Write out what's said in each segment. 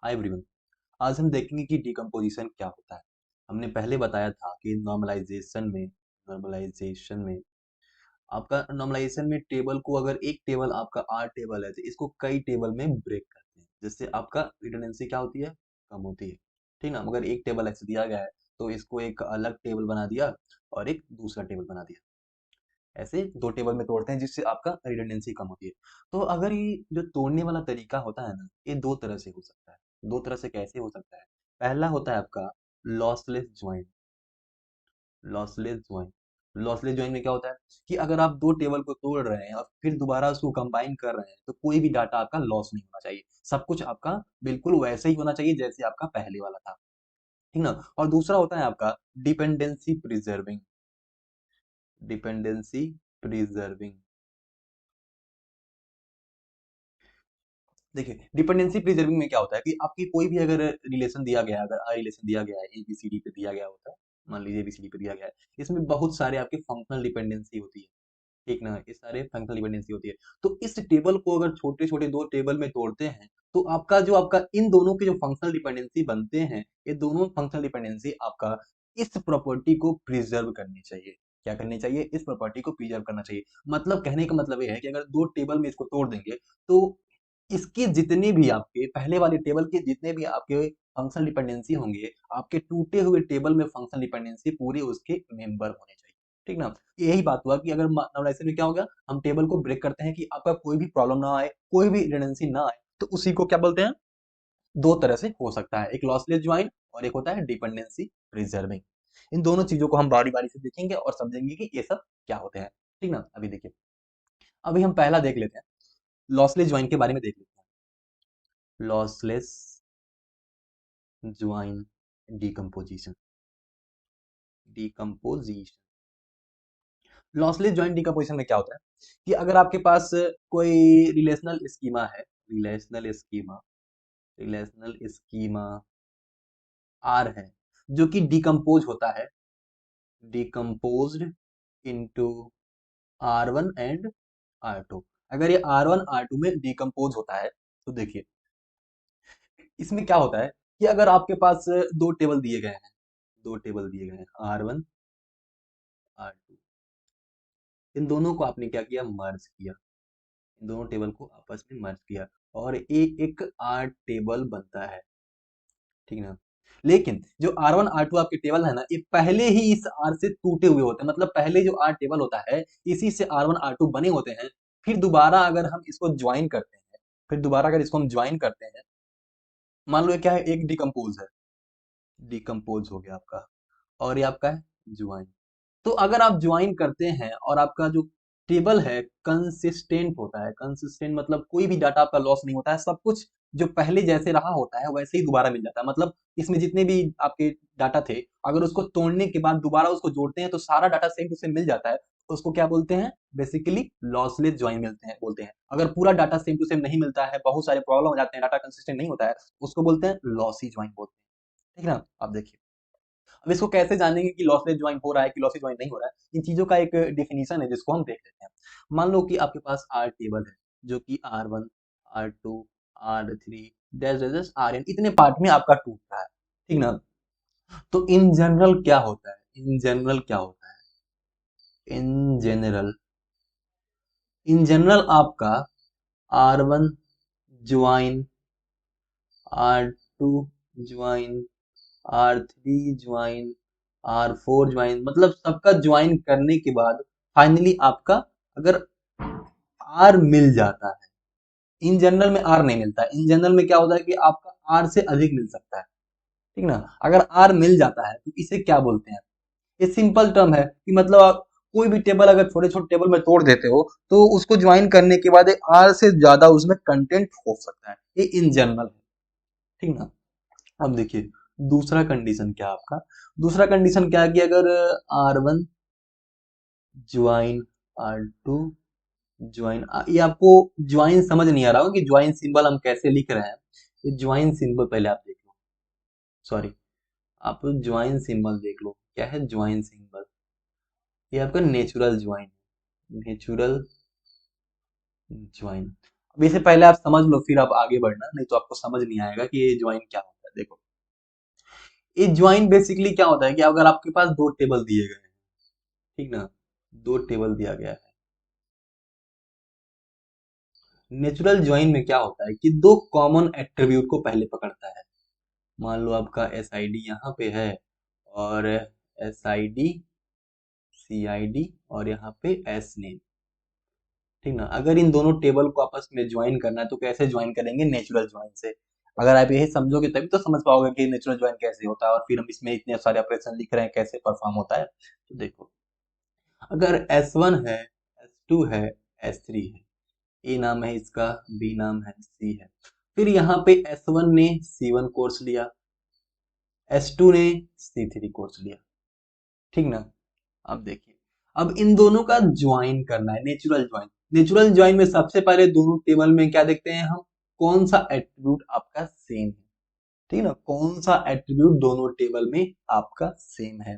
Hi everyone. आज हम देखेंगे कि डिकम्पोजिशन क्या होता है। हमने पहले बताया था कि नॉर्मलाइजेशन में आपका नॉर्मलाइजेशन में टेबल को, अगर एक टेबल आपका आर टेबल है तो इसको कई टेबल में ब्रेक करते हैं, जिससे आपका रिडंडेंसी क्या होती है, कम होती है। ठीक ना, अगर एक टेबल ऐसे दिया गया है तो इसको एक अलग टेबल बना दिया और एक दूसरा टेबल बना दिया, ऐसे दो टेबल में तोड़ते हैं जिससे आपका रिडंडेंसी कम होती है। तो अगर ये जो तोड़ने वाला तरीका होता है ना, ये दो तरह से हो सकता है। दो तरह से कैसे हो सकता है? पहला होता है आपका lossless join. Lossless join lossless join में क्या होता है कि अगर आप दो टेबल को तोड़ रहे हैं और फिर दोबारा उसको कंबाइन कर रहे हैं तो कोई भी डाटा आपका लॉस नहीं होना चाहिए। सब कुछ आपका बिल्कुल वैसे ही होना चाहिए जैसे आपका पहले वाला था। ठीक ना। और दूसरा होता है आपका डिपेंडेंसी प्रिजर्विंग। डिपेंडेंसी प्रिजर्विंग देखिए, डिपेंडेंसी प्रिजर्विंग में क्या होता है कि आपकी कोई भी अगर रिलेशन दिया गया है, अगर रिलेशन दिया गया है, एबीसीडी पे दिया गया होता है, मान लीजिए एबीसीडी पे दिया गया है, इसमें बहुत सारे आपके फंक्शनल डिपेंडेंसी होती है। ठीक ना, ये सारे फंक्शनल डिपेंडेंसी होती है। तो इस टेबल को अगर छोटे छोटे दो टेबल में तोड़ते हैं तो आपका इन दोनों के जो फंक्शनल डिपेंडेंसी बनते हैं, ये दोनों फंक्शनल डिपेंडेंसी आपका इस प्रॉपर्टी को प्रिजर्व करनी चाहिए। क्या करनी चाहिए? इस प्रॉपर्टी को प्रिजर्व करना चाहिए। मतलब कहने का मतलब ये है कि अगर दो टेबल में इसको तोड़ देंगे तो इसके जितने भी आपके पहले वाले टेबल के जितने भी आपके फंक्शनल डिपेंडेंसी होंगे, आपके टूटे हुए टेबल में फंक्शनल डिपेंडेंसी पूरे उसके मेंबर होने चाहिए। ठीक ना। यही बात हुआ कि अगर नॉर्मलाइजेशन में क्या होगा, हम टेबल को ब्रेक करते हैं कि आपका कोई भी प्रॉब्लम ना आए, कोई भी रिडंडेंसी ना आए, तो उसी को क्या बोलते हैं? दो तरह से हो सकता है, एक लॉसलेस ज्वाइन और एक होता है डिपेंडेंसी प्रिजर्विंग। इन दोनों चीजों को हम बारी बारी से देखेंगे और समझेंगे कि ये सब क्या होते हैं। ठीक ना। अभी देखिए, अभी हम पहला देख लेते हैं, लॉसलेस ज्वाइन के बारे में देख लेते हैं। Lossless join decomposition. Decomposition lossless join decomposition में क्या होता है कि अगर आपके पास कोई रिलेशनल स्कीमा है, relational schema relational schema R है, जो कि डिकम्पोज होता है, decomposed into R one and R two. अगर ये आर वन आर टू में डिकम्पोज होता है तो देखिए, इसमें क्या होता है कि अगर आपके पास दो टेबल दिए गए हैं, दो टेबल दिए गए हैं आर वन आर टू, इन दोनों को आपने क्या किया, मर्ज किया। इन दोनों टेबल को आपस में मर्ज किया और एक एक आर टेबल बनता है। ठीक ना। लेकिन जो आर वन आर टू आपके टेबल है ना, ये पहले ही इस आर से टूटे हुए होते हैं। मतलब पहले जो आर टेबल होता है इसी से आर वन आर टू बने होते हैं। फिर दोबारा अगर हम इसको ज्वाइन करते हैं, फिर दोबारा अगर इसको हम ज्वाइन करते हैं, मान लो ये क्या है, एक डिकम्पोज है, डिकम्पोज हो गया आपका, और ये आपका है ज्वाइन। तो अगर आप ज्वाइन करते हैं और आपका जो टेबल है कंसिस्टेंट होता है, कंसिस्टेंट मतलब कोई भी डाटा आपका लॉस नहीं होता है, सब कुछ जो पहले जैसे रहा होता है वैसे ही दोबारा मिल जाता है। मतलब इसमें जितने भी आपके डाटा थे, अगर उसको तोड़ने के बाद दोबारा उसको जोड़ते हैं तो सारा डाटा सेम टू सेम मिल जाता है। तो उसको क्या बोलते हैं? बेसिकली लॉसलेस ज्वाइन मिलते हैं बोलते हैं। अगर पूरा डाटा सेम टू सेम नहीं मिलता है, बहुत सारे प्रॉब्लम हो जाते हैं, डाटा कंसिस्टेंट नहीं होता है, उसको बोलते हैं लॉसी ज्वाइन बोलते हैं। ठीक है ना। आप देखिए, अब इसको कैसे जानेंगे कि लॉसलेस ज्वाइन हो रहा है कि लॉसी ज्वाइन नहीं हो रहा है? इन चीजों का एक डिफिनीशन है जिसको हम देख लेते हैं। मान लो कि आपके पास आर टेबल है, जो कि R one R two R three dash dash R N इतने पार्ट में आपका टूट रहा है। ठीक ना। तो इन जनरल क्या होता है, इन जनरल क्या होता है, इन जनरल इन जनरल आपका R one join R two join R three join R four join, मतलब सबका ज्वाइन करने के बाद फाइनली आपका अगर आर मिल जाता है, इन जनरल में आर नहीं मिलता है। इन जनरल में क्या होता है कि आपका आर से अधिक मिल सकता है। ठीक ना। अगर आर मिल जाता है तो इसे क्या बोलते हैं? ये सिंपल टर्म है कि मतलब आप कोई भी टेबल अगर छोटे छोटे टेबल में तोड़ देते हो तो उसको ज्वाइन करने के बाद आर से ज्यादा उसमें कंटेंट हो सकता है। ये इन जनरल है। ठीक ना। अब देखिए, दूसरा कंडीशन क्या है आपका? दूसरा कंडीशन क्या है कि अगर R one join R two join, ये आपको ज्वाइन समझ नहीं आ रहा हो कि ज्वाइन सिंबल हम कैसे लिख रहे हैं? ये ज्वाइन सिंबल पहले आप देख लो, सॉरी, आप ज्वाइन सिंबल देख लो, क्या है ज्वाइन सिंबल? ये आपका नेचुरल ज्वाइन, नेचुरल ज्वाइन। अब इससे पहले आप समझ लो फिर आप आगे बढ़ना, नहीं तो आपको समझ नहीं आएगा कि ये ज्वाइन क्या होता है। देखो, ये ज्वाइन बेसिकली क्या होता है कि अगर आपके पास दो टेबल दिए गए हैं, ठीक ना, दो टेबल दिया गया है। नेचुरल ज्वाइन में क्या होता है कि दो कॉमन एट्रीब्यूट को पहले पकड़ता है। मान लो आपका एस आई डी यहाँ पे है, और S I D, C I D, और यहाँ पे एस नेम, ठीक ना। अगर इन दोनों टेबल को आपस में ज्वाइन करना है तो कैसे ज्वाइन करेंगे? नेचुरल ज्वाइन से। अगर आप यही समझोगे तभी तो समझ पाओगे कि नेचुरल ज्वाइन कैसे होता है, और फिर हम इसमें इतने सारे ऑपरेशन लिख रहे हैं कैसे परफॉर्म होता है। तो देखो, अगर S1 है, S2 है, S3 है, ए नाम है इसका, बी नाम है, सी है, फिर यहाँ पे S1 ने C1 कोर्स लिया, S2 ने C3 कोर्स लिया, ठीक ना। अब देखिए, अब इन दोनों का ज्वाइन करना है, नेचुरल ज्वाइन। नेचुरल ज्वाइन में सबसे पहले दोनों टेबल में क्या देखते हैं हम? कौन सा एट्रीब्यूट आपका सेम है, ठीक ना, कौन सा एट्रीब्यूट दोनों टेबल में आपका सेम है,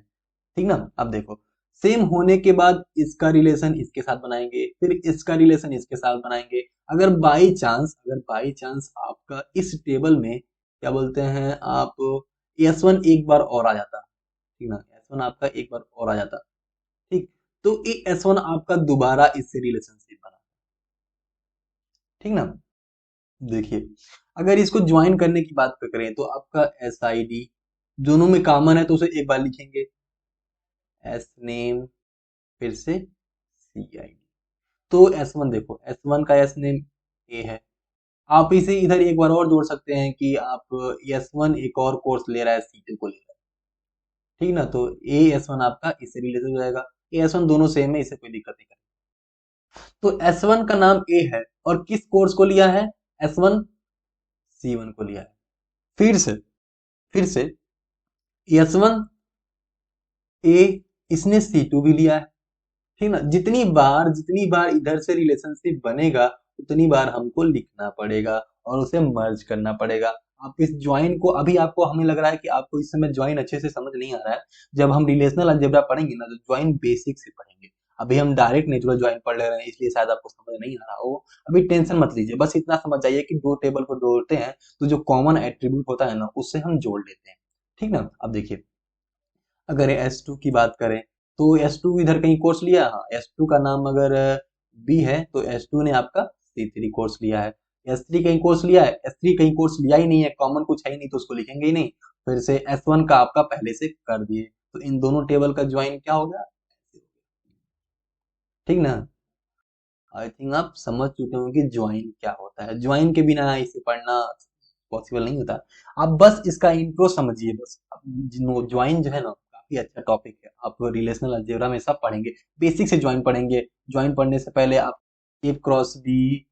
ठीक ना। अब देखो, सेम होने के बाद इसका रिलेशन इसके साथ बनाएंगे, फिर इसका रिलेशन इसके साथ बनाएंगे। अगर बाई चांस आपका इस टेबल में क्या बोलते हैं आप, S1 एक बार और आ जाता, ठीक ना, S1 आपका एक बार और आ जाता, ठीक, तो ये S1 आपका दोबारा इससे रिलेशनशिप बना, ठीक ना। देखिए, अगर इसको ज्वाइन करने की बात करें तो आपका एस आई डी दोनों में कॉमन है तो उसे एक बार लिखेंगे, एस नेम, फिर से सी आई डी। तो S1 देखो, S1 का एस नेम ए है, आप इसे इधर एक बार और जोड़ सकते हैं कि आप S1 एक और कोर्स ले रहा है, C2 को ले रहा है, ठीक ना, तो ए S1 आपका इससे रिलेटेड हो जाएगा। ए S1 दोनों सेम है, इससे कोई दिक्कत नहीं करेगा। तो S1 का नाम ए है, और किस कोर्स को लिया है? S1 C1 को लिया है। फिर से S1 ए, इसने C2 भी लिया है, ठीक ना। जितनी बार इधर से रिलेशनशिप बनेगा उतनी बार हमको लिखना पड़ेगा और उसे मर्ज करना पड़ेगा। आप इस ज्वाइन को, अभी आपको, हमें लग रहा है कि आपको इस समय ज्वाइन अच्छे से समझ नहीं आ रहा है। जब हम रिलेशनल अलजेब्रा पढ़ेंगे ना तो ज्वाइन बेसिक से पढ़ेंगे। अभी हम डायरेक्ट नेचुरल ज्वाइन पढ़ ले रहे हैं, इसलिए शायद आपको समझ नहीं आ रहा हो। अभी टेंशन मत लीजिए, बस इतना समझ जाइए कि दो टेबल को जोड़ते हैं तो जो कॉमन एट्रीब्यूट होता है ना उससे हम जोड़ लेते हैं, ठीक ना। अब देखिए, अगर S2 की बात करें तो S2 इधर कहीं कोर्स लिया, हाँ, S2 का नाम अगर बी है तो S2 ने आपका C3 कोर्स लिया है। S3 कहीं कोर्स लिया है, S3 कहीं कोर्स लिया ही नहीं है, कॉमन कुछ है ही नहीं तो उसको लिखेंगे ही नहीं। फिर से S1 का आपका पहले से कर दिए, तो इन दोनों टेबल का ज्वाइन क्या हो गया, ठीक ना। आई थिंक आप समझ चुके हो कि ज्वाइन क्या होता है। ज्वाइन के बिना इसे पढ़ना पॉसिबल नहीं होता। आप बस इसका इंट्रो समझिए बस। ज्वाइन जो है ना काफी अच्छा टॉपिक है, आप रिलेशनल अलजेब्रा में सब पढ़ेंगे, बेसिक से ज्वाइन पढ़ेंगे। ज्वाइन पढ़ने से पहले आप ए क्रॉस बी,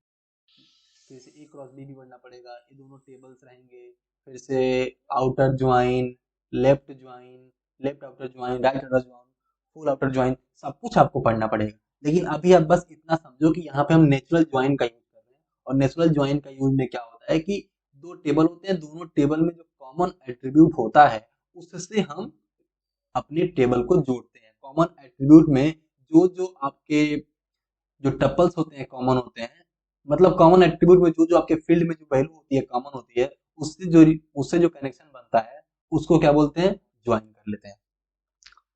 फिर से ए क्रॉस बी भी पढ़ना पड़ेगा, ये दोनों टेबल्स रहेंगे। फिर से outer join, left join, left outer join, right outer join, full outer join, सब कुछ आपको पढ़ना पड़ेगा। लेकिन अभी आप बस इतना समझो कि यहाँ पे हम नेचुरल ज्वाइन का यूज कर रहे हैं, और नेचुरल ज्वाइन का यूज में क्या होता है कि दो टेबल होते हैं, दोनों टेबल में जो कॉमन एट्रीब्यूट होता है उससे हम अपने टेबल को जोड़ते हैं। कॉमन एट्रीब्यूट में जो जो आपके जो टपल्स होते हैं कॉमन होते हैं, मतलब कॉमन एट्रीब्यूट में जो जो आपके फील्ड में जो वैल्यू होती है कॉमन होती है, उससे जो कनेक्शन बनता है उसको क्या बोलते हैं, ज्वाइन कर लेते हैं,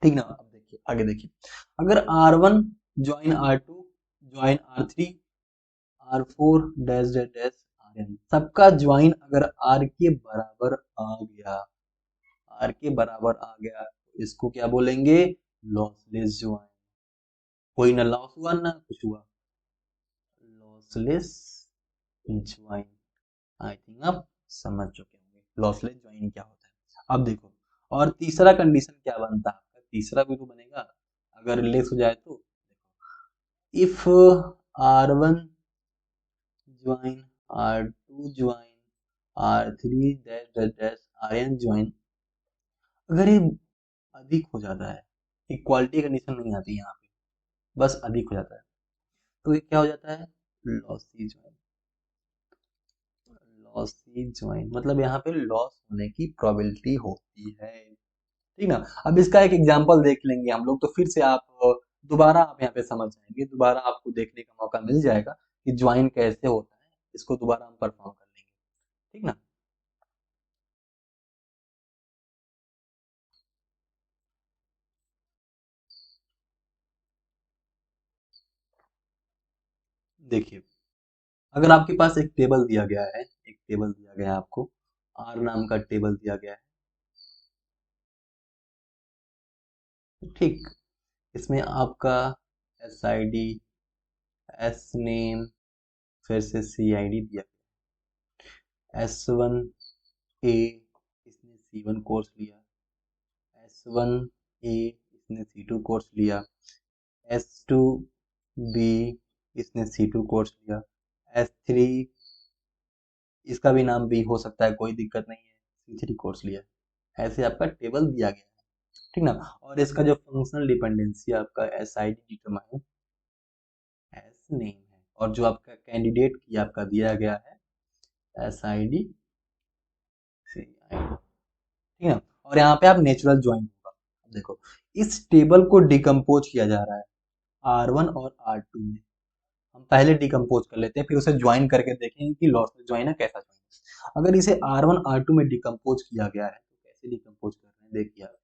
ठीक ना। अब देखिए, आगे देखिए, अगर R1 join R2 join R3 R4 dash dash dash Rn, सबका ज्वाइन अगर R के बराबर आ गया, R के बराबर आ गया तो इसको क्या बोलेंगे, लॉसलेस ज्वाइन। कोई ना लॉस हुआ ना कुछ हुआ, लॉसलेस ज्वाइन। आई थिंक आप समझ चुके होंगे लॉसलेस ज्वाइन क्या होता है। अब देखो, और तीसरा कंडीशन क्या बनता है आपका, तीसरा भी तो बनेगा अगर लेस हो जाए तो। If R1 join R2 join R3 dash dash dash Rn join, अगर ये अधिक हो जाता है, इक्वालिटी कंडीशन नहीं आती यहाँ पे, बस अधिक हो जाता है, तो ये क्या हो जाता है, लॉसी ज्वाइन। लॉसी ज्वाइन मतलब यहाँ पे लॉस होने की प्रोबेबिलिटी होती है, ठीक ना। अब इसका एक एग्जांपल देख लेंगे हम लोग, तो फिर से आप दोबारा आप यहाँ पे समझ जाएंगे, दोबारा आपको देखने का मौका मिल जाएगा कि ज्वाइन कैसे होता है, इसको दोबारा हम परफॉर्म कर लेंगे, ठीक ना। देखिए, अगर आपके पास एक टेबल दिया गया है, एक टेबल दिया गया है आपको, आर नाम का टेबल दिया गया है, ठीक। इसमें आपका S I D, S name, फिर से सी आई डी दिया, एस वन ए इसने सी वन कोर्स लिया, एस वन ए इसने सी टू कोर्स लिया, एस टू बी इसने सी टू कोर्स लिया, एस थ्री इसका भी नाम बी हो सकता है, कोई दिक्कत नहीं है, सी थ्री कोर्स लिया। ऐसे आपका टेबल दिया गया है, ठीक ना। और इसका जो फंक्शनल डिपेंडेंसी आपका S I D determine S name है, और जो आपका कैंडिडेट की आपका दिया गया है S I D C I D, ठीक है। और यहाँ पे आप नेचुरल ज्वाइन होगा। अब देखो, इस टेबल को डिकम्पोज किया जा रहा है आर वन और आर टू में। हम पहले डिकम्पोज कर लेते हैं, फिर उसे ज्वाइन करके देखेंगे कि लॉसलेस ज्वाइन है कैसा ज्वाइन है। अगर इसे आर वन आर टू में डिकम्पोज किया गया है तो कैसे डिकम्पोज कर रहे हैं देखिए आप।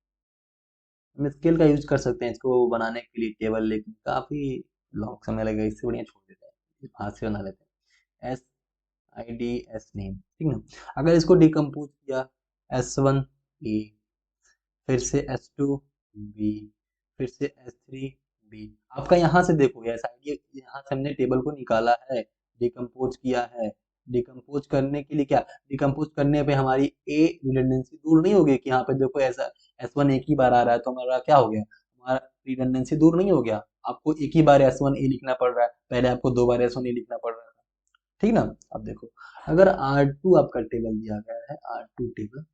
हम स्केल का यूज कर सकते हैं इसको बनाने के लिए टेबल, लेकिन काफी लॉन्ग समय लगेगा, इससे बढ़िया छोड़ देते हैं, हाथ से बना लेते हैं। S I D S name, ठीक ना। अगर इसको डिकम्पोज किया, एस वन ए, फिर से एस टू बी, फिर से एस थ्री बी। आपका यहाँ से देखो, ऐसा ये यहाँ से हमने टेबल को निकाला है, डिकम्पोज किया है। डिकम्पोज करने के लिए क्या, डिकम्पोज करने पे हमारी ए रिडंडेंसी दूर नहीं होगी कि यहाँ पे देखो ऐसा एस वन एक ही बार आ रहा है तो हमारा क्या हो गया, हमारा रिडंडेंसी दूर नहीं हो गया। आपको एक ही बार एस वन ए लिखना पड़ रहा है, पहले आपको दो बार एस वन ए लिखना पड़ रहा था, ठीक ना। अब देखो, अगर आर टू आपका टेबल दिया गया है, R two table,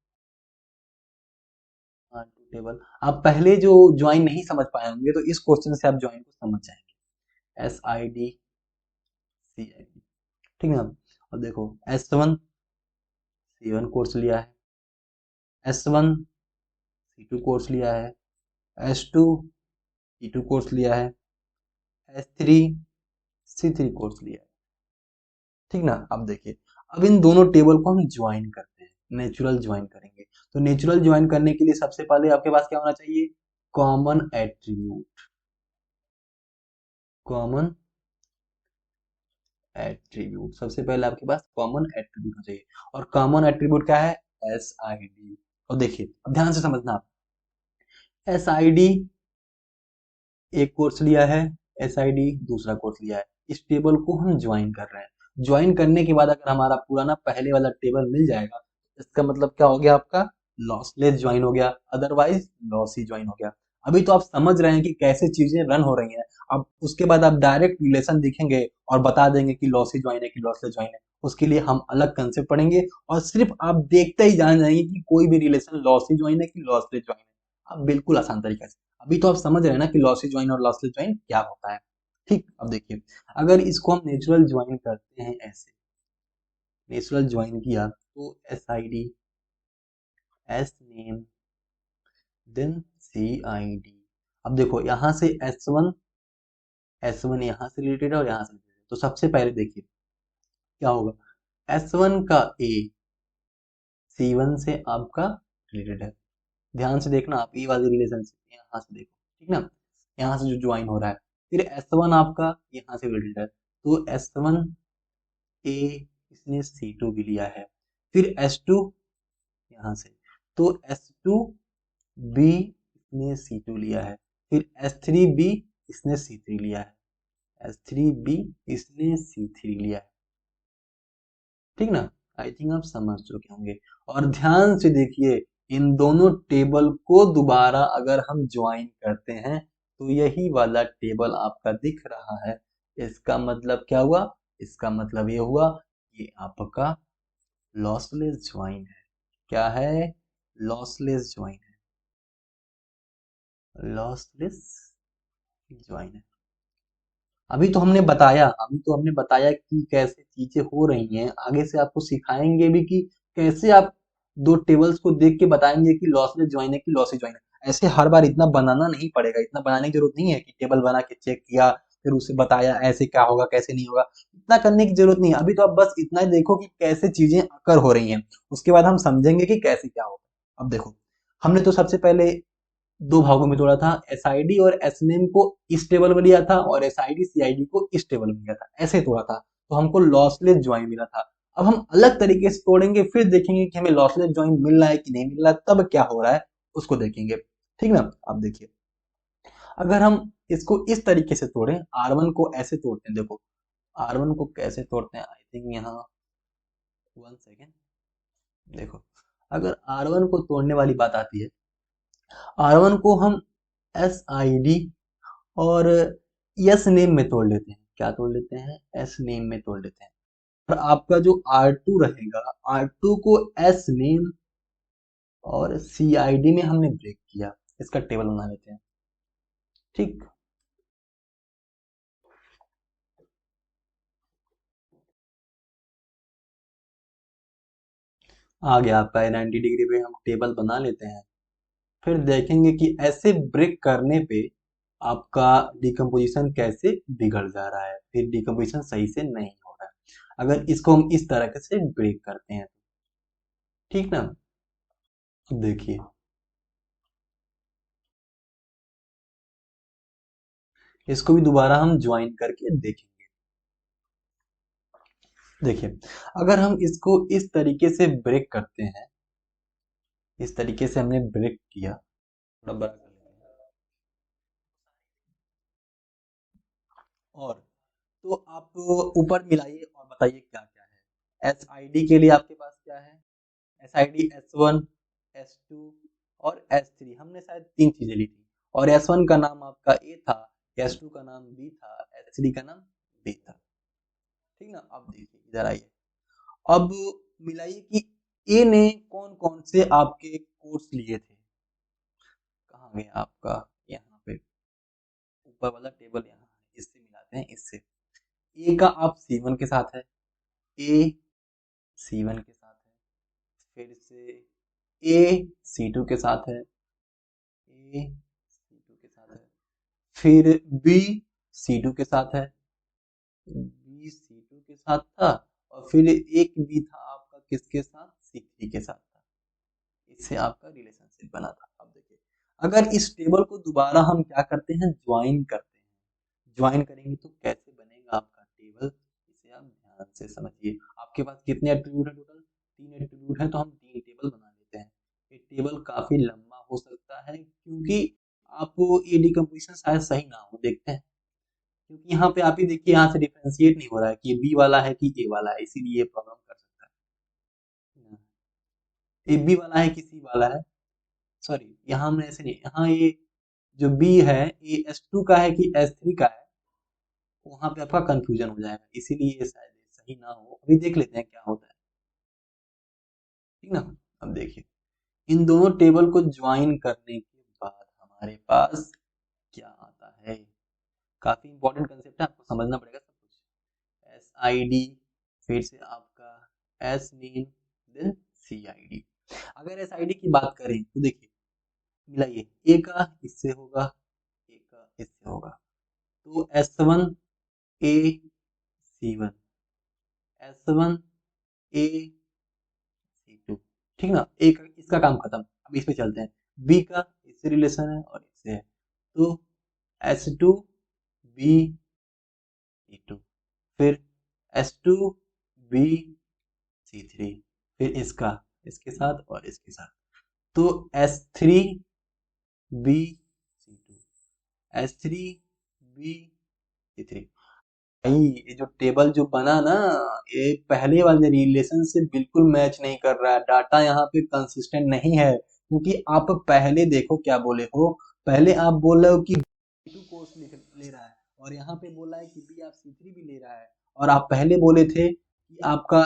R two table, आप पहले जो ज्वाइन नहीं समझ पाए होंगे तो इस क्वेश्चन से आप ज्वाइन को समझ जाएंगे। S I D C I D, ठीक है। अब देखो, S one C one course लिया है, S one C two course लिया है, S two C two course लिया है, S three C three course लिया है, ठीक ना। अब देखिए, अब इन दोनों टेबल को हम ज्वाइन करते हैं, नेचुरल ज्वाइन करेंगे। तो नेचुरल ज्वाइन करने के लिए सबसे पहले आपके पास क्या होना चाहिए, कॉमन एट्रीब्यूट, कॉमन एट्रीब्यूट। सबसे पहले आपके पास कॉमन एट्रीब्यूट होना चाहिए, और कॉमन एट्रीब्यूट क्या है, एस आई डी। और देखिए, अब ध्यान से समझना, एस आई डी एक कोर्स लिया है, एस आई डी दूसरा कोर्स लिया है, इस टेबल को हम ज्वाइन कर रहे हैं। ज्वाइन करने के बाद अगर हमारा पुराना पहले वाला टेबल मिल जाएगा, इसका मतलब क्या हो गया, आपका लॉसलेस ज्वाइन हो गया, अदरवाइज लॉसी ज्वाइन हो गया। अभी तो आप समझ रहे हैं कि कैसे चीजें रन हो रही हैं। अब उसके बाद आप डायरेक्ट रिलेशन दिखेंगे और बता देंगे कि लॉसी ज्वाइन है कि लॉसलेस ज्वाइन है, उसके लिए हम अलग कंसेप्ट पढ़ेंगे, और सिर्फ आप देखते ही जान जाएंगे कि कोई भी रिलेशन लॉसी ज्वाइन है कि लॉसलेस ज्वाइन है। अब बिल्कुल आसान तरीके से, अभी तो आप समझ रहे हैं ना कि लॉसी ज्वाइन और लॉसलेस ज्वाइन क्या होता है, ठीक। अब देखिए, अगर इसको हम नेचुरल ज्वाइन करते हैं, ऐसे नेचुरल ज्वाइन किया तो S I D S name then C I D. अब देखो, यहाँ से एस वन यहाँ से रिलेटेड है और यहाँ से रिलेटेड है, तो सबसे पहले देखिए क्या होगा, एस वन का ए सी वन से आपका रिलेटेड है। ध्यान से देखना, आप ये वाली रिलेशनशिप यहाँ से देखो, ठीक ना, यहाँ से जो ज्वाइन हो रहा है। फिर एस वन आपका यहाँ से रिलेटेड है, तो एस वन ए इसने सी टू भी लिया है, फिर एस टू यहाँ से, तो एस टू बी इसने सी टू लिया है, फिर एस थ्री बी इसने सी थ्री लिया है, एस थ्री बी इसने सी थ्री लिया है, ठीक ना। आई थिंक आप समझ चुके होंगे। और ध्यान से देखिए, इन दोनों टेबल को दोबारा अगर हम ज्वाइन करते हैं तो यही वाला टेबल आपका दिख रहा है। इसका मतलब क्या हुआ, इसका मतलब ये हुआ कि आपका लॉसलेस ज्वाइन है। क्या है, लॉसलेस ज्वाइन है, लॉसलेस ज्वाइन है। अभी तो हमने बताया कि कैसे चीजें हो रही हैं, आगे से आपको सिखाएंगे भी कि कैसे आप दो टेबल्स को देख के बताएंगे कि लॉसलेस ज्वाइन है कि लॉसी ज्वाइन है। ऐसे हर बार इतना बनाना नहीं पड़ेगा, इतना बनाने की जरूरत नहीं है कि टेबल बना के चेक किया फिर उसे बताया ऐसे क्या होगा कैसे नहीं होगा। इतना इतना करने की जरूरत नहीं है, अभी तो आप बस इतना ही देखो कि कैसे चीजें अकर हो रही हैं, उसके बाद हम समझेंगे कि कैसे क्या होगा। अब देखो, हमने तो सबसे पहले दो भागों में तोड़ा था, एसआईडी और एसनेम को इस टेबल में लिया था और एसआईडी सीआईडी को इस टेबल में लिया था, ऐसे तोड़ा था, तो हमको लॉसलेस ज्वाइन मिला था। अब हम अलग तरीके से तोड़ेंगे, फिर देखेंगे कि हमें लॉसलेस ज्वाइन मिल रहा है कि नहीं मिल रहा है, तब क्या हो रहा है उसको देखेंगे। ठीक ना? अब देखिए, अगर हम इसको इस तरीके से तोड़ें, आर वन को ऐसे तोड़ते हैं, देखो आर वन को कैसे तोड़ते हैं, आई थिंक यहाँ, वन सेकेंड, देखो, अगर आर वन को तोड़ने वाली बात आती है, आर वन को हम एस आई डी और एस नेम में तोड़ लेते हैं, क्या तोड़ लेते हैं, एस नेम में तोड़ लेते हैं, और आपका जो आर टू रहेगा, आर टू को एस नेम और सी आई डी में हमने ब्रेक किया, इसका टेबल बना लेते हैं। ठीक, आ गया आपका 90 डिग्री पे हम टेबल बना लेते हैं। फिर देखेंगे कि ऐसे ब्रेक करने पे आपका डिकम्पोजिशन कैसे बिगड़ जा रहा है, फिर डिकम्पोजिशन सही से नहीं हो रहा है अगर इसको हम इस तरह से ब्रेक करते हैं। ठीक ना? देखिए, इसको भी दोबारा हम ज्वाइन करके देखेंगे। देखिए, अगर हम इसको इस तरीके से ब्रेक करते हैं, इस तरीके से हमने ब्रेक किया, थोड़ा बड़ा कर लेते हैं, और तो आप ऊपर मिलाइए और बताइए क्या क्या है। एस आई डी के लिए आपके पास क्या है, S I D S one, S two और एस थ्री, हमने शायद तीन चीजें ली थी, और एस वन का नाम आपका ए था, एस टू का नाम बी था, एस थ्री का नाम बी था। ठीक ना? अब देखिए, इधर आइए, अब मिलाइए कि ए ने कौन कौन से आपके कोर्स लिए थे, कहाँ गया आपका, यहाँ पे ऊपर वाला टेबल, यहाँ है, इससे मिलाते हैं, इससे ए का आप C1 के साथ है, ए C1 के साथ है, फिर से ए C2 के साथ है, ए C2 के साथ है, फिर बी C2 के साथ है, बी C2 के साथ था, और फिर एक बी था आपका किसके साथ, C3 के साथ था, इससे आपका रिलेशनशिप बना था। अब देखिए, अगर इस टेबल को दोबारा हम क्या करते हैं, ज्वाइन करते हैं, ज्वाइन करेंगे तो कैसे बनेगा आपका टेबल, इसे आप ध्यान से समझिए। आपके पास कितने एट्रीब्यूट है टोटल, तीन एट्रीब्यूट है, तो हम तीन टेबल बना लेते हैं। ये टेबल काफी लंबा हो सकता है, क्योंकि आपको ये डिकम्पोजिशन शायद सही ना हो, देखते हैं, क्योंकि यहाँ पे आप ही देखिए, यहाँ से डिफरेंशिएट नहीं हो रहा है कि ये बी वाला है कि ए वाला है, इसीलिए ये प्रॉब्लम कर सकता है, ये बी वाला है कि सी वाला है, सॉरी यहाँ हमने ऐसे नहीं, यहाँ ये जो बी है ये एस टू का है कि एस थ्री का है, वहां पे आपका कंफ्यूजन हो जाएगा, इसीलिए ये शायद सही ना हो, अभी देख लेते हैं क्या होता है। ठीक ना? अब देखिए, इन दोनों टेबल को ज्वाइन करने के बाद हमारे पास क्या आता है, काफी इंपॉर्टेंट कंसेप्ट है, आपको समझना पड़ेगा सब कुछ। एस आई डी, फिर से आपका S name, then C I D. अगर एस आई डी की बात करें तो देखिए, मिलाइए, ए का इससे होगा, ए का इससे होगा, तो S one A C one, S one A C two. ठीक ना? एक इसका काम खत्म, अब इस पे चलते हैं, बी का इससे रिलेशन है और इससे है, तो S two B C two, फिर S two B C three, फिर इसका इसके साथ और इसके साथ, तो S three B C two, S three B C three. भाई, ये जो टेबल जो बना ना, ये पहले वाले रिलेशन से बिल्कुल मैच नहीं कर रहा है, डाटा यहाँ पे कंसिस्टेंट नहीं है, क्योंकि आप पहले देखो क्या बोले हो, पहले आप बोल रहे हो कि टू कोर्स ले रहा है, और यहाँ पे बोला है कि बी आप सी थ्री भी ले रहा है, और आप पहले बोले थे कि आपका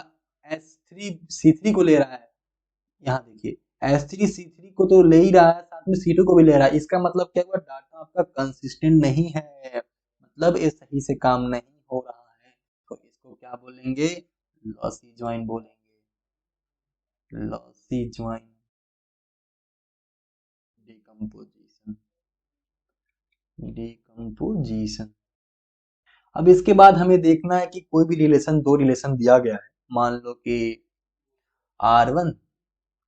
एस थ्री सी थ्री को ले रहा है, यहाँ देखिए, एस थ्री सी थ्री को तो ले ही रहा है, साथ में सी टू को भी ले रहा है, इसका मतलब क्या हुआ, डाटा आपका कंसिस्टेंट नहीं है, मतलब ये सही से काम नहीं हो रहा है, तो इसको क्या बोलेंगे, लॉसी ज्वाइन बोलेंगे, लॉसी ज्वाइन डिकम्पोजिशन, डिकम्पोजिशन। अब इसके बाद हमें देखना है कि कोई भी रिलेशन, दो रिलेशन दिया गया है, मान लो कि R1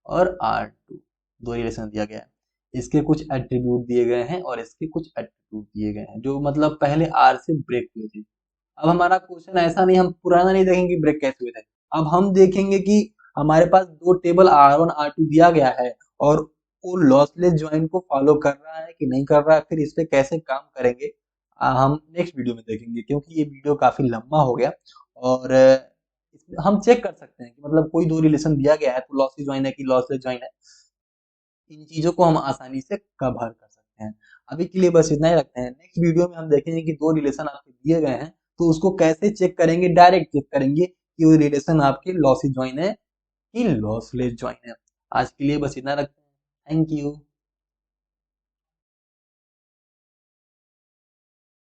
और R2, दो रिलेशन दिया गया है। इसके कुछ एट्रीब्यूट दिए गए हैं और इसके कुछ एट्रीब्यूट दिए गए हैं जो मतलब पहले R से ब्रेक हुए थे। अब हमारा क्वेश्चन ऐसा नहीं, हम पुराना नहीं देखेंगे कि ब्रेक कैसे हुए थे। अब हम देखेंगे कि हमारे पास दो टेबल R1 R2 दिया गया है और वो लॉसलेस ज्वाइन को फॉलो कर रहा है कि नहीं कर रहा है, फिर इस पे कैसे काम करेंगे हम नेक्स्ट वीडियो में देखेंगे, क्योंकि ये वीडियो काफी लंबा हो गया। और इसमें हम चेक कर सकते हैं कि मतलब कोई दो रिलेशन दिया गया है तो लॉसलेस ज्वाइन है कि लॉसलेस ज्वाइन है, इन चीजों को हम आसानी से कवर कर सकते हैं। अभी के लिए बस इतना ही रखते हैं। नेक्स्ट वीडियो में हम देखेंगे कि दो रिलेशन आपके दिए गए हैं तो उसको कैसे चेक करेंगे, डायरेक्ट चेक करेंगे कि वो रिलेशन आपके लॉसी ज्वाइन है कि लॉसलेस ज्वाइन है। आज के लिए बस इतना रखते हैं। Thank you.